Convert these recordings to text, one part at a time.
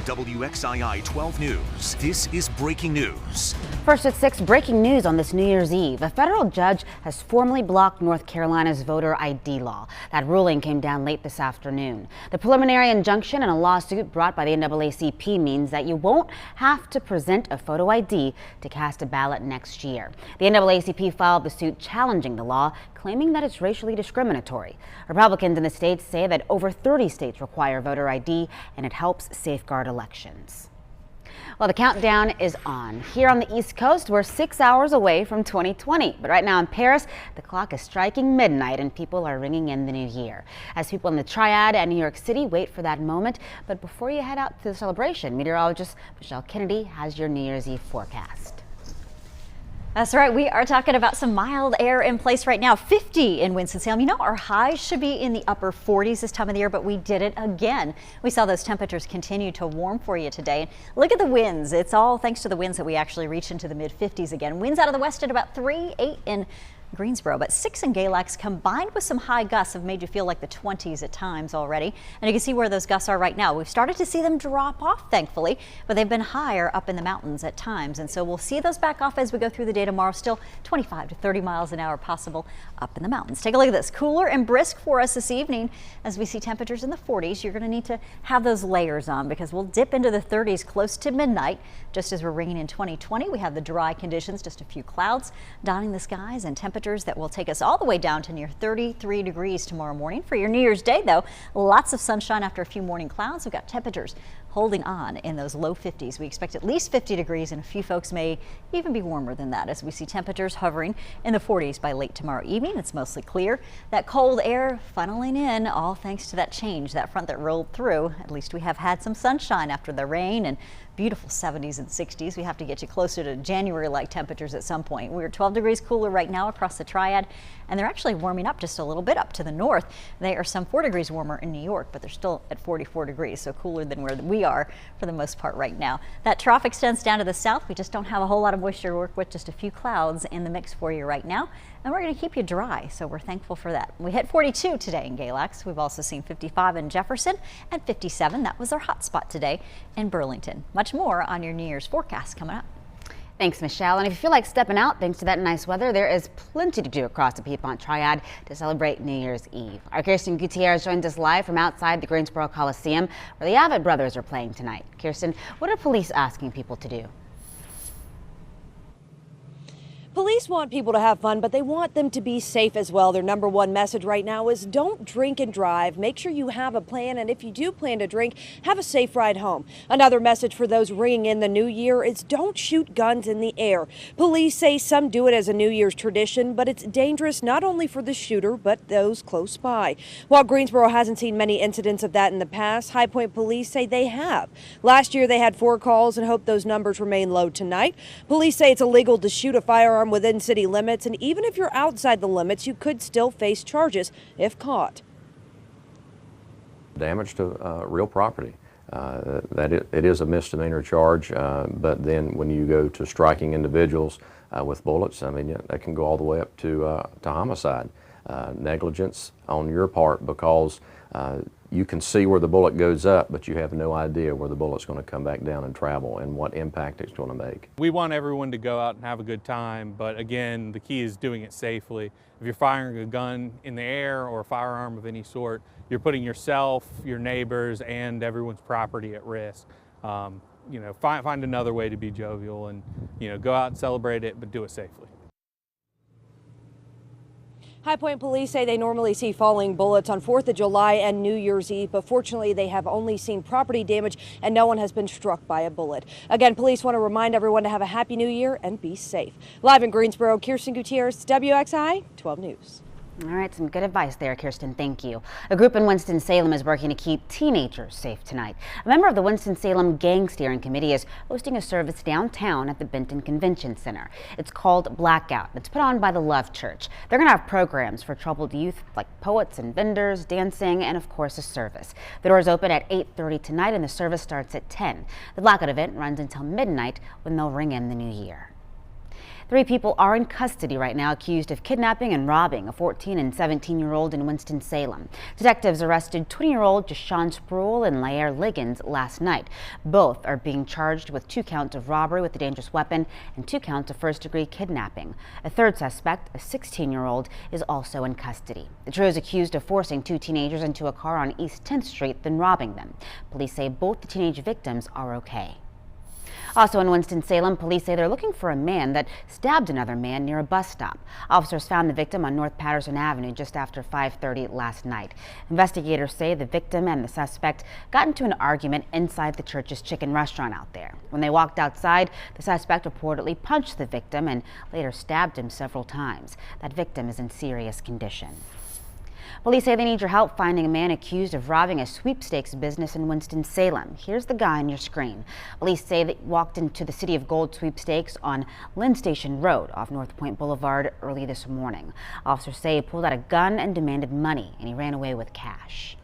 WXII 12 News. This is breaking news. First at 6, breaking news on this New Year's Eve. A federal judge has formally blocked North Carolina's voter ID law. That ruling came down late this afternoon. The preliminary injunction in a lawsuit brought by the NAACP means that you won't have to present a photo ID to cast a ballot next year. The NAACP filed the suit challenging the law, claiming that it's racially discriminatory. Republicans in the state say that over 30 states require voter ID and it helps safeguard elections. Well, the countdown is on. Here on the East Coast, we're 6 hours away from 2020. But right now in Paris, the clock is striking midnight and people are ringing in the new year. As people in the Triad and New York City wait for that moment. But before you head out to the celebration, meteorologist Michelle Kennedy has your New Year's Eve forecast. That's right. We are talking about some mild air in place right now. 50 in Winston-Salem. You know, our highs should be in the upper 40s this time of the year, but we did it again. We saw those temperatures continue to warm for you today. Look at the winds. It's all thanks to the winds that we actually reach into the mid 50s again. Winds out of the west at about 3, 8 in Greensboro, but 6 in Galax combined with some high gusts have made you feel like the 20s at times already. And you can see where those gusts are right now. We've started to see them drop off, thankfully, but they've been higher up in the mountains at times. And so we'll see those back off as we go through the day tomorrow. Still 25 to 30 miles an hour possible up in the mountains. Take a look at this. Cooler and brisk for us this evening as we see temperatures in the 40s. You're going to need to have those layers on because we'll dip into the 30s close to midnight. Just as we're ringing in 2020, we have the dry conditions, just a few clouds dotting the skies and temperatures that will take us all the way down to near 33 degrees tomorrow morning. For your New Year's Day, though, lots of sunshine after a few morning clouds. We've got temperatures holding on in those low 50s. We expect at least 50 degrees, and a few folks may even be warmer than that as we see temperatures hovering in the 40s by late tomorrow evening. It's mostly clear. That cold air funneling in, all thanks to that change, that front that rolled through. At least we have had some sunshine after the rain and beautiful 70s and 60s. We have to get you closer to January-like temperatures at some point. We're 12 degrees cooler right now across the Triad, and they're actually warming up just a little bit up to the north. They are some 4 degrees warmer in New York, but they're still at 44 degrees, so cooler than where we are for the most part right now. That trough extends down to the south. We just don't have a whole lot of moisture to work with, just a few clouds in the mix for you right now. And we're going to keep you dry, so we're thankful for that. We hit 42 today in Galax. We've also seen 55 in Jefferson and 57. That was our hot spot today in Burlington. Much more on your New Year's forecast coming up. Thanks, Michelle. And if you feel like stepping out thanks to that nice weather, there is plenty to do across the Piedmont Triad to celebrate New Year's Eve. Our Kirsten Gutierrez joins us live from outside the Greensboro Coliseum, where the Abbott brothers are playing tonight. Kirsten, what are police asking people to do? Police want people to have fun, but they want them to be safe as well. Their number one message right now is don't drink and drive. Make sure you have a plan, and if you do plan to drink, have a safe ride home. Another message for those ringing in the new year is don't shoot guns in the air. Police say some do it as a New Year's tradition, but it's dangerous not only for the shooter, but those close by. While Greensboro hasn't seen many incidents of that in the past, High Point police say they have. Last year they had 4 calls and hope those numbers remain low tonight. Police say it's illegal to shoot a firearm within city limits, and even if you're outside the limits, you could still face charges if caught. Damage to real property. It is a misdemeanor charge, but then when you go to striking individuals with bullets, I mean, that can go all the way up to homicide. Negligence on your part because you can see where the bullet goes up, but you have no idea where the bullet's going to come back down and travel and what impact it's going to make. We want everyone to go out and have a good time, but again, the key is doing it safely. If you're firing a gun in the air or a firearm of any sort, you're putting yourself, your neighbors, and everyone's property at risk. You know, find another way to be jovial and, you know, go out and celebrate it, but do it safely. High Point police say they normally see falling bullets on 4th of July and New Year's Eve, but fortunately they have only seen property damage and no one has been struck by a bullet. Again, police want to remind everyone to have a happy new year and be safe. Live in Greensboro, Kirsten Gutierrez, WXII 12 News. All right, some good advice there, Kirsten. Thank you. A group in Winston-Salem is working to keep teenagers safe tonight. A member of the Winston-Salem Gang Steering Committee is hosting a service downtown at the Benton Convention Center. It's called Blackout. It's put on by the Love Church. They're going to have programs for troubled youth like poets and vendors, dancing, and of course a service. The doors open at 8:30 tonight and the service starts at 10. The Blackout event runs until midnight when they'll ring in the new year. 3 people are in custody right now accused of kidnapping and robbing a 14 and 17-year-old in Winston-Salem. Detectives arrested 20-year-old Jashawn Sproul and Lair Liggins last night. Both are being charged with 2 counts of robbery with a dangerous weapon and 2 counts of first-degree kidnapping. A third suspect, a 16-year-old, is also in custody. The trio is accused of forcing 2 teenagers into a car on East 10th Street, then robbing them. Police say both the teenage victims are okay. Also in Winston-Salem, police say they're looking for a man that stabbed another man near a bus stop. Officers found the victim on North Patterson Avenue just after 5:30 last night. Investigators say the victim and the suspect got into an argument inside the Church's Chicken restaurant out there. When they walked outside, the suspect reportedly punched the victim and later stabbed him several times. That victim is in serious condition. Police say they need your help finding a man accused of robbing a sweepstakes business in Winston-Salem. Here's the guy on your screen. Police say that walked into the City of Gold sweepstakes on Lynn Station Road off North Point Boulevard early this morning. Officers say he pulled out a gun and demanded money, and he ran away with cash.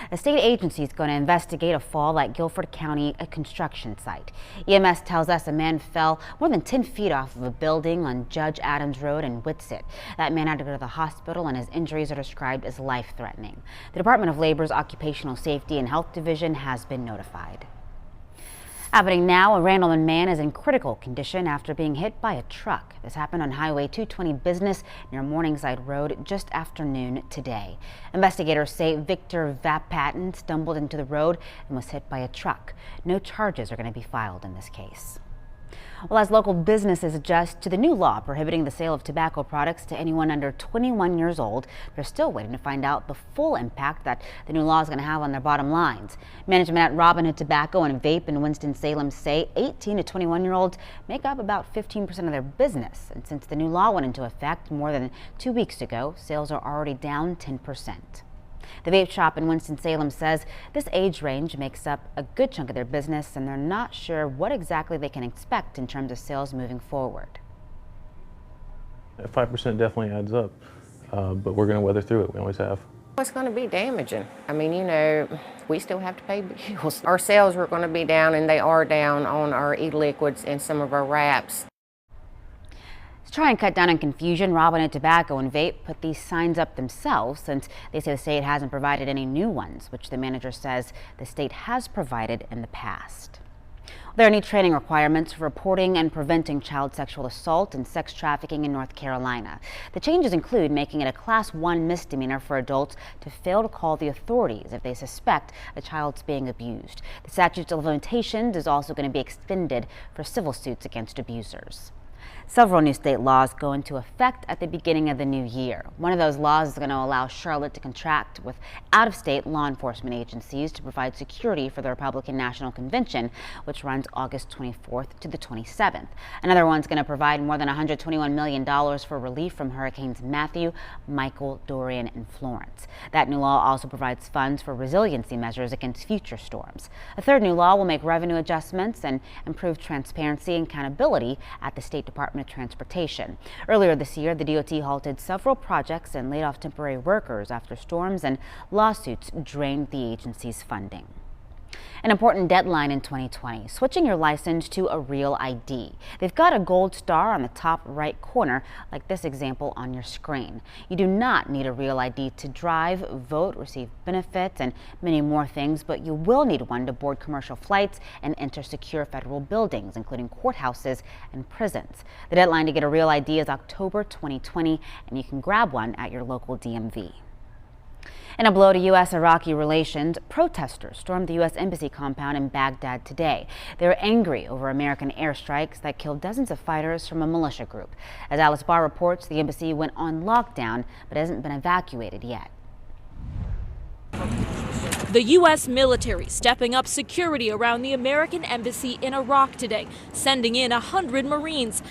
A state agency is going to investigate a fall at Guilford County, a construction site. EMS tells us a man fell more than 10 feet off of a building on Judge Adams Road in Whitsett. That man had to go to the hospital and his injuries are described as life-threatening. The Department of Labor's Occupational Safety and Health Division has been notified. Happening now, a Randleman man is in critical condition after being hit by a truck. This happened on Highway 220 Business near Morningside Road just after noon today. Investigators say Victor Vapatin stumbled into the road and was hit by a truck. No charges are going to be filed in this case. Well, as local businesses adjust to the new law prohibiting the sale of tobacco products to anyone under 21 years old, they're still waiting to find out the full impact that the new law is going to have on their bottom lines. Management at Robin Hood Tobacco and Vape in Winston-Salem say 18 to 21-year-olds make up about 15% of their business. And since the new law went into effect more than 2 weeks ago, sales are already down 10%. The vape shop in Winston-Salem says this age range makes up a good chunk of their business, and they're not sure what exactly they can expect in terms of sales moving forward. 5% definitely adds up, but we're going to weather through it. We always have. It's going to be damaging. I mean, you know, we still have to pay bills. Our sales are going to be down, and they are down on our e-liquids and some of our wraps. To try and cut down on confusion, Robin Hood Tobacco and Vape put these signs up themselves since they say the state hasn't provided any new ones, which the manager says the state has provided in the past. There are new training requirements for reporting and preventing child sexual assault and sex trafficking in North Carolina. The changes include making it a Class 1 misdemeanor for adults to fail to call the authorities if they suspect a child's being abused. The statute of limitations is also going to be extended for civil suits against abusers. Several new state laws go into effect at the beginning of the new year. One of those laws is going to allow Charlotte to contract with out-of-state law enforcement agencies to provide security for the Republican National Convention, which runs August 24th to the 27th. Another one's going to provide more than $121 million for relief from Hurricanes Matthew, Michael, Dorian, and Florence. That new law also provides funds for resiliency measures against future storms. A third new law will make revenue adjustments and improve transparency and accountability at the State Department of Transportation. Earlier this year, the DOT halted several projects and laid off temporary workers after storms and lawsuits drained the agency's funding. An important deadline in 2020, switching your license to a real ID. They've got a gold star on the top right corner, like this example on your screen. You do not need a real ID to drive, vote, receive benefits, and many more things, but you will need one to board commercial flights and enter secure federal buildings, including courthouses and prisons. The deadline to get a real ID is October 2020, and you can grab one at your local DMV. In a blow to U.S.-Iraqi relations, protesters stormed the U.S. Embassy compound in Baghdad today. They were angry over American airstrikes that killed dozens of fighters from a militia group. As Alice Barr reports, the embassy went on lockdown but hasn't been evacuated yet. The U.S. military stepping up security around the American embassy in Iraq today, sending in 100 Marines.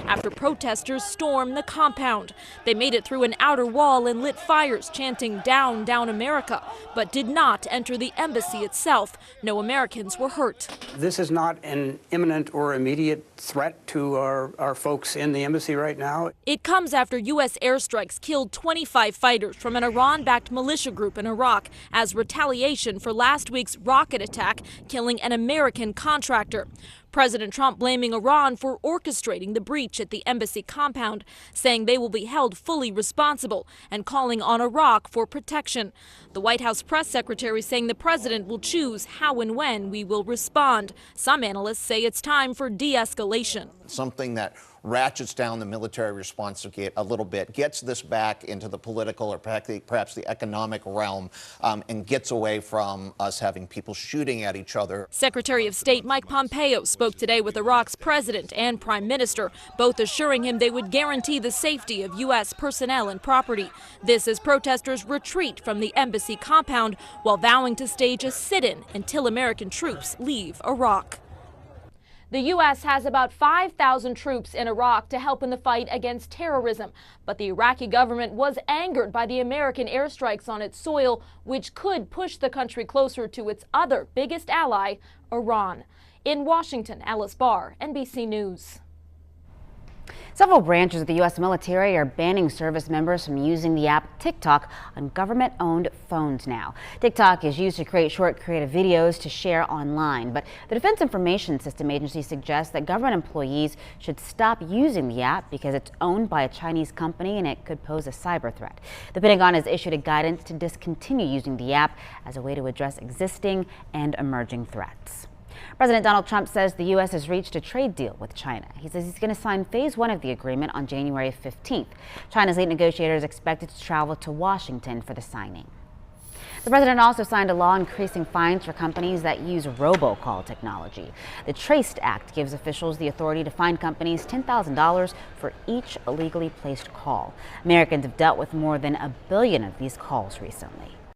After protesters stormed the compound, they made it through an outer wall and lit fires chanting "Down, down America," but did not enter the embassy itself. No Americans were hurt. This is not an imminent or immediate threat to our folks in the embassy right now. It comes after U.S. airstrikes killed 25 fighters from an Iran-backed militia group in Iraq as retaliation for last week's rocket attack killing an American contractor. President Trump blaming Iran for orchestrating the breach at the embassy compound, saying they will be held fully responsible and calling on Iraq for protection. The White House press secretary saying the president will choose how and when we will respond. Some analysts say it's time for de-escalation. Something that ratchets down the military response a little bit, gets this back into the political or perhaps the economic realm, and gets away from us having people shooting at each other. Secretary of State Mike Pompeo spoke today with Iraq's president and prime minister, both assuring him they would guarantee the safety of U.S. personnel and property. This as protesters retreat from the embassy compound while vowing to stage a sit-in until American troops leave Iraq. The U.S. has about 5,000 troops in Iraq to help in the fight against terrorism. But the Iraqi government was angered by the American airstrikes on its soil, which could push the country closer to its other biggest ally, Iran. In Washington, Alice Barr, NBC News. Several branches of the U.S. military are banning service members from using the app TikTok on government-owned phones now. TikTok is used to create short creative videos to share online, but the Defense Information System Agency suggests that government employees should stop using the app because it's owned by a Chinese company and it could pose a cyber threat. The Pentagon has issued a guidance to discontinue using the app as a way to address existing and emerging threats. President Donald Trump says the U.S. has reached a trade deal with China. He says he's going to sign phase 1 of the agreement on January 15th. China's lead negotiator is expected to travel to Washington for the signing. The president also signed a law increasing fines for companies that use robocall technology. The TRACED Act gives officials the authority to fine companies $10,000 for each illegally placed call. Americans have dealt with more than 1 billion of these calls recently.